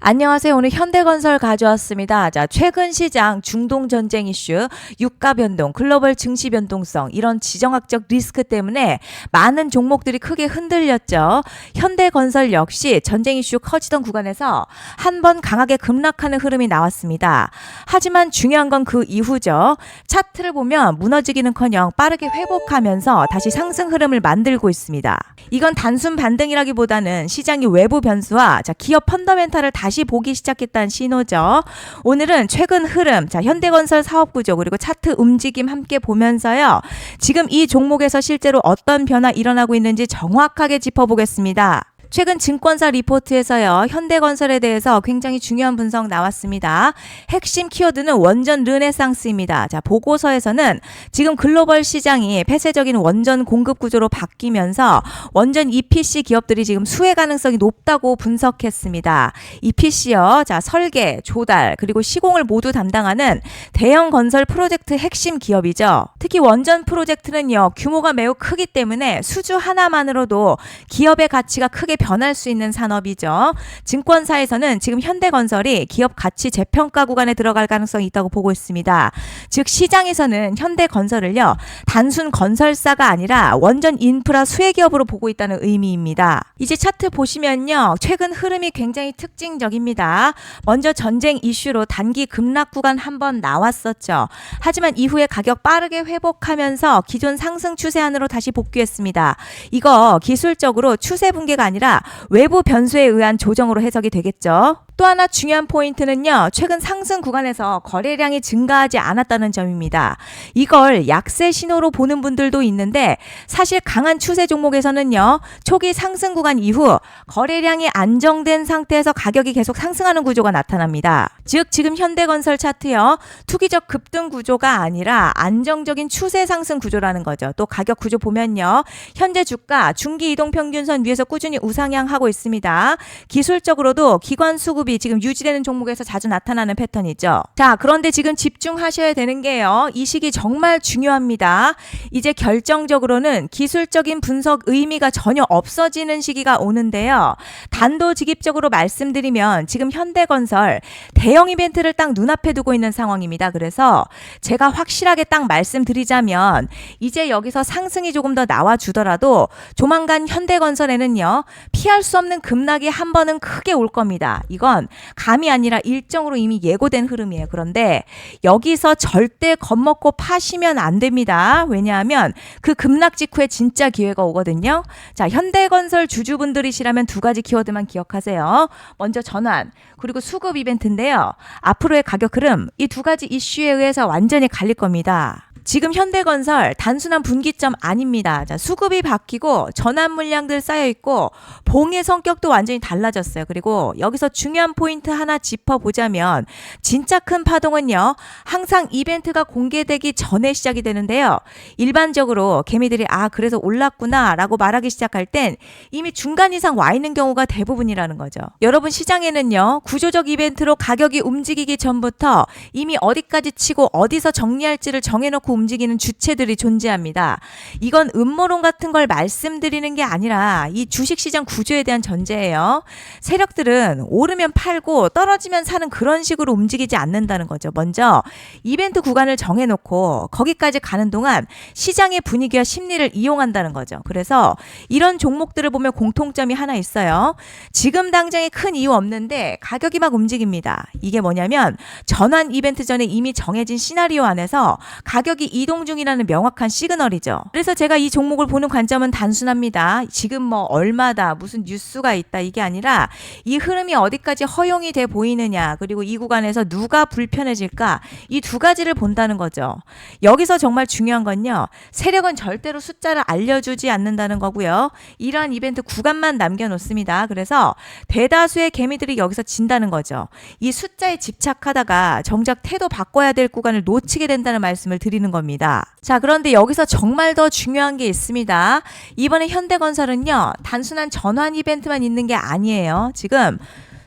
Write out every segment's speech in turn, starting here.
안녕하세요. 오늘 현대건설 가져왔습니다. 자, 최근 시장 중동 전쟁 이슈, 유가 변동, 글로벌 증시 변동성 이런 지정학적 리스크 때문에 많은 종목들이 크게 흔들렸죠. 현대건설 역시 전쟁 이슈 커지던 구간에서 한 번 강하게 급락하는 흐름이 나왔습니다. 하지만 중요한 건 그 이후죠. 차트를 보면 무너지기는커녕 빠르게 회복하면서 다시 상승 흐름을 만들고 있습니다. 이건 단순 반등이라기보다는 시장이 외부 변수와 기업 펀더멘탈을 다시 보기 시작했다는 신호죠. 오늘은 최근 흐름, 현대건설 사업 구조 그리고 차트 움직임 함께 보면서요. 지금 이 종목에서 실제로 어떤 변화 일어나고 있는지 정확하게 짚어보겠습니다. 최근 증권사 리포트에서요. 현대건설에 대해서 굉장히 중요한 분석 나왔습니다. 핵심 키워드는 원전 르네상스입니다. 자, 보고서에서는 지금 글로벌 시장이 폐쇄적인 원전 공급 구조로 바뀌면서 원전 EPC 기업들이 지금 수혜 가능성이 높다고 분석했습니다. EPC요. 자, 설계, 조달, 그리고 시공을 모두 담당하는 대형 건설 프로젝트 핵심 기업이죠. 특히 원전 프로젝트는요. 규모가 매우 크기 때문에 수주 하나만으로도 기업의 가치가 크게 변할 수 있는 산업이죠. 증권사에서는 지금 현대건설이 기업 가치 재평가 구간에 들어갈 가능성이 있다고 보고 있습니다. 즉 시장에서는 현대건설을요. 단순 건설사가 아니라 원전 인프라 수혜기업으로 보고 있다는 의미입니다. 이제 차트 보시면요. 최근 흐름이 굉장히 특징적입니다. 먼저 전쟁 이슈로 단기 급락 구간 한번 나왔었죠. 하지만 이후에 가격 빠르게 회복하면서 기존 상승 추세 안으로 다시 복귀했습니다. 이거 기술적으로 추세 붕괴가 아니라 외부 변수에 의한 조정으로 해석이 되겠죠. 또 하나 중요한 포인트는요. 최근 상승 구간에서 거래량이 증가하지 않았다는 점입니다. 이걸 약세 신호로 보는 분들도 있는데 사실 강한 추세 종목에서는요. 초기 상승 구간 이후 거래량이 안정된 상태에서 가격이 계속 상승하는 구조가 나타납니다. 즉 지금 현대건설 차트요. 투기적 급등 구조가 아니라 안정적인 추세 상승 구조라는 거죠. 또 가격 구조 보면요. 현재 주가 중기 이동 평균선 위에서 꾸준히 우상향하고 있습니다. 기술적으로도 기관 수급이 지금 유지되는 종목에서 자주 나타나는 패턴이죠. 자, 그런데 지금 집중하셔야 되는 게요. 이 시기 정말 중요합니다. 이제 결정적으로는 기술적인 분석 의미가 전혀 없어지는 시기가 오는데요. 단도직입적으로 말씀드리면 지금 현대건설 대형 이벤트를 딱 눈앞에 두고 있는 상황입니다. 그래서 제가 확실하게 딱 말씀드리자면 이제 여기서 상승이 조금 더 나와주더라도 조만간 현대건설에는요. 피할 수 없는 급락이 한 번은 크게 올 겁니다. 이건 감이 아니라 일정으로 이미 예고된 흐름이에요. 그런데 여기서 절대 겁먹고 파시면 안 됩니다. 왜냐하면 그 급락 직후에 진짜 기회가 오거든요. 자, 현대건설 주주분들이시라면 두 가지 키워드만 기억하세요. 먼저 전환, 그리고 수급 이벤트인데요. 앞으로의 가격 흐름, 이 두 가지 이슈에 의해서 완전히 갈릴 겁니다. 지금 현대건설 단순한 분기점 아닙니다. 자, 수급이 바뀌고 전환 물량들 쌓여있고 봉의 성격도 완전히 달라졌어요. 그리고 여기서 중요한 포인트 하나 짚어보자면 진짜 큰 파동은요. 항상 이벤트가 공개되기 전에 시작이 되는데요. 일반적으로 개미들이 그래서 올랐구나 라고 말하기 시작할 땐 이미 중간 이상 와 있는 경우가 대부분이라는 거죠. 여러분 시장에는요. 구조적 이벤트로 가격이 움직이기 전부터 이미 어디까지 치고 어디서 정리할지를 정해놓고 움직이는 주체들이 존재합니다. 이건 음모론 같은 걸 말씀드리는 게 아니라 이 주식시장 구조에 대한 전제예요. 세력들은 오르면 팔고 떨어지면 사는 그런 식으로 움직이지 않는다는 거죠. 먼저 이벤트 구간을 정해놓고 거기까지 가는 동안 시장의 분위기와 심리를 이용한다는 거죠. 그래서 이런 종목들을 보면 공통점이 하나 있어요. 지금 당장에 큰 이유 없는데 가격이 막 움직입니다. 이게 뭐냐면 전환 이벤트 전에 이미 정해진 시나리오 안에서 가격이 이동 중이라는 명확한 시그널이죠. 그래서 제가 이 종목을 보는 관점은 단순합니다. 지금 뭐 얼마다 무슨 뉴스가 있다 이게 아니라 이 흐름이 어디까지 허용이 돼 보이느냐 그리고 이 구간에서 누가 불편해질까 이 두 가지를 본다는 거죠. 여기서 정말 중요한 건요. 세력은 절대로 숫자를 알려주지 않는다는 거고요. 이러한 이벤트 구간만 남겨놓습니다. 그래서 대다수의 개미들이 여기서 진다는 거죠. 이 숫자에 집착하다가 정작 태도 바꿔야 될 구간을 놓치게 된다는 말씀을 드리는 겁니다. 자, 그런데 여기서 정말 더 중요한 게 있습니다. 이번에 현대건설은요. 단순한 전환 이벤트만 있는 게 아니에요. 지금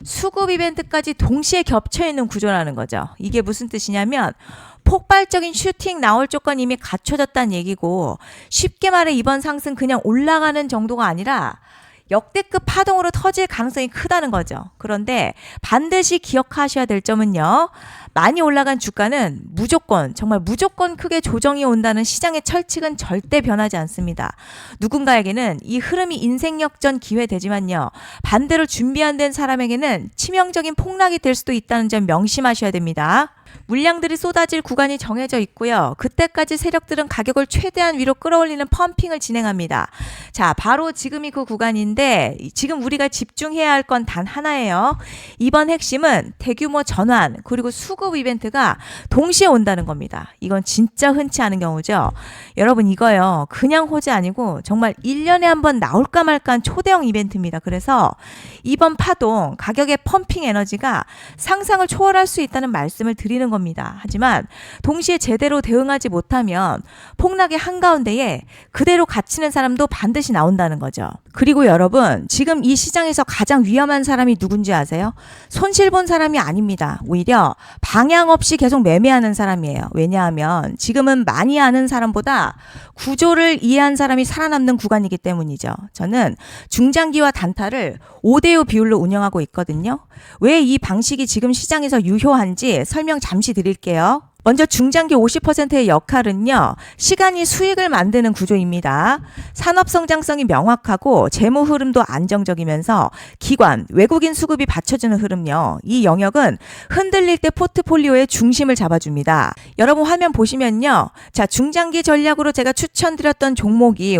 수급 이벤트까지 동시에 겹쳐 있는 구조라는 거죠. 이게 무슨 뜻이냐면 폭발적인 슈팅 나올 조건이 이미 갖춰졌다는 얘기고 쉽게 말해 이번 상승 그냥 올라가는 정도가 아니라 역대급 파동으로 터질 가능성이 크다는 거죠. 그런데 반드시 기억하셔야 될 점은요. 많이 올라간 주가는 무조건 정말 무조건 크게 조정이 온다는 시장의 철칙은 절대 변하지 않습니다. 누군가에게는 이 흐름이 인생 역전 기회 되지만요. 반대로 준비 안 된 사람에게는 치명적인 폭락이 될 수도 있다는 점 명심하셔야 됩니다. 물량들이 쏟아질 구간이 정해져 있고요. 그때까지 세력들은 가격을 최대한 위로 끌어올리는 펌핑을 진행합니다. 자, 바로 지금이 그 구간인데 지금 우리가 집중해야 할 건 단 하나예요. 이번 핵심은 대규모 전환 그리고 수급 이벤트가 동시에 온다는 겁니다. 이건 진짜 흔치 않은 경우죠. 여러분 이거요. 그냥 호재 아니고 정말 1년에 한 번 나올까 말까한 초대형 이벤트입니다. 그래서 이번 파동 가격의 펌핑 에너지가 상상을 초월할 수 있다는 말씀을 드리는 겁니다. 하지만 동시에 제대로 대응하지 못하면 폭락의 한가운데에 그대로 갇히는 사람도 반드시 나온다는 거죠. 그리고 여러분 지금 이 시장에서 가장 위험한 사람이 누군지 아세요? 손실본 사람이 아닙니다. 오히려 방향 없이 계속 매매하는 사람이에요. 왜냐하면 지금은 많이 아는 사람보다 구조를 이해한 사람이 살아남는 구간이기 때문이죠. 저는 중장기와 단타를 5대5 비율로 운영하고 있거든요. 왜 이 방식이 지금 시장에서 유효한지 설명 잠시 드릴게요. 먼저 중장기 50%의 역할은요. 시간이 수익을 만드는 구조입니다. 산업 성장성이 명확하고 재무 흐름도 안정적이면서 기관, 외국인 수급이 받쳐주는 흐름요. 이 영역은 흔들릴 때 포트폴리오의 중심을 잡아줍니다. 여러분 화면 보시면요. 자, 중장기 전략으로 제가 추천드렸던 종목이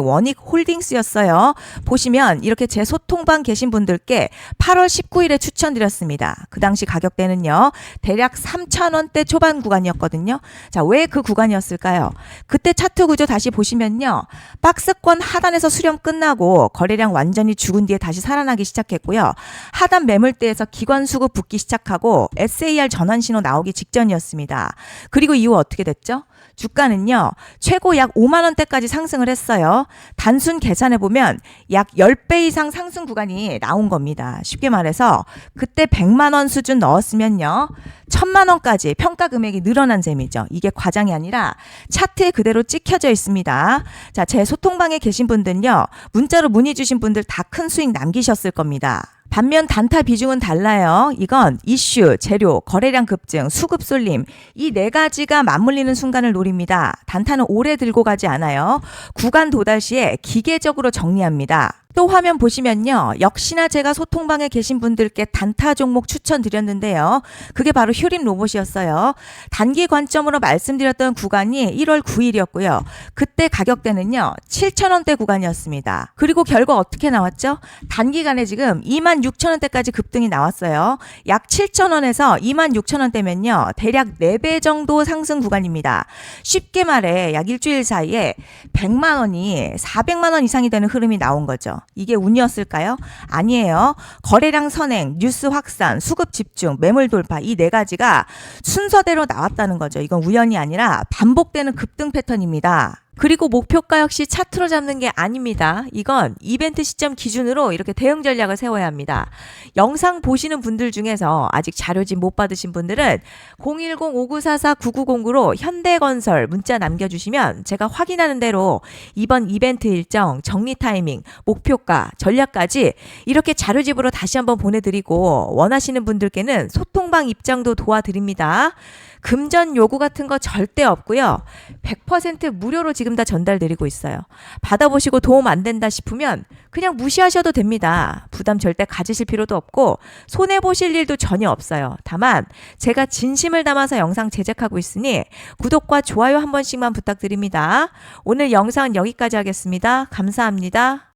원익홀딩스였어요. 보시면 이렇게 제 소통방 계신 분들께 8월 19일에 추천드렸습니다. 그 당시 가격대는요. 대략 3,000원대 초반 구간이었거든요. 자, 왜 그 구간이었을까요? 그때 차트 구조 다시 보시면요. 박스권 하단에서 수렴 끝나고 거래량 완전히 죽은 뒤에 다시 살아나기 시작했고요. 하단 매물대에서 기관 수급 붙기 시작하고 SAR 전환 신호 나오기 직전이었습니다. 그리고 이후 어떻게 됐죠? 주가는요. 최고 약 5만 원대까지 상승을 했어요. 단순 계산해보면 약 10배 이상 상승 구간이 나온 겁니다. 쉽게 말해서 그때 100만 원 수준 넣었으면요. 1000만 원까지 평가 금액이 늘어난 셈이죠. 이게 과장이 아니라 차트에 그대로 찍혀져 있습니다. 자, 제 소통방에 계신 분들은요. 문자로 문의 주신 분들 다 큰 수익 남기셨을 겁니다. 반면 단타 비중은 달라요. 이건 이슈, 재료, 거래량 급증, 수급 쏠림 이 네 가지가 맞물리는 순간을 노립니다. 단타는 오래 들고 가지 않아요. 구간 도달 시에 기계적으로 정리합니다. 또 화면 보시면요. 역시나 제가 소통방에 계신 분들께 단타 종목 추천드렸는데요. 그게 바로 휴림 로봇이었어요. 단기 관점으로 말씀드렸던 구간이 1월 9일이었고요. 그때 가격대는요. 7,000원대 구간이었습니다. 그리고 결과 어떻게 나왔죠? 단기간에 지금 26,000원대까지 급등이 나왔어요. 약 7,000원에서 26,000원대면요. 대략 4배 정도 상승 구간입니다. 쉽게 말해 약 일주일 사이에 100만 원이 400만 원 이상이 되는 흐름이 나온 거죠. 이게 운이었을까요? 아니에요. 거래량 선행, 뉴스 확산, 수급 집중, 매물 돌파 이 네 가지가 순서대로 나왔다는 거죠. 이건 우연이 아니라 반복되는 급등 패턴입니다. 그리고 목표가 역시 차트로 잡는 게 아닙니다. 이건 이벤트 시점 기준으로 이렇게 대응 전략을 세워야 합니다. 영상 보시는 분들 중에서 아직 자료집 못 받으신 분들은 010-5944-9909로 현대건설 문자 남겨주시면 제가 확인하는 대로 이번 이벤트 일정, 정리 타이밍, 목표가, 전략까지 이렇게 자료집으로 다시 한번 보내드리고 원하시는 분들께는 소통방 입장도 도와드립니다. 금전 요구 같은 거 절대 없고요. 100% 무료로 지금 다 전달드리고 있어요. 받아보시고 도움 안 된다 싶으면 그냥 무시하셔도 됩니다. 부담 절대 가지실 필요도 없고 손해보실 일도 전혀 없어요. 다만 제가 진심을 담아서 영상 제작하고 있으니 구독과 좋아요 한 번씩만 부탁드립니다. 오늘 영상은 여기까지 하겠습니다. 감사합니다.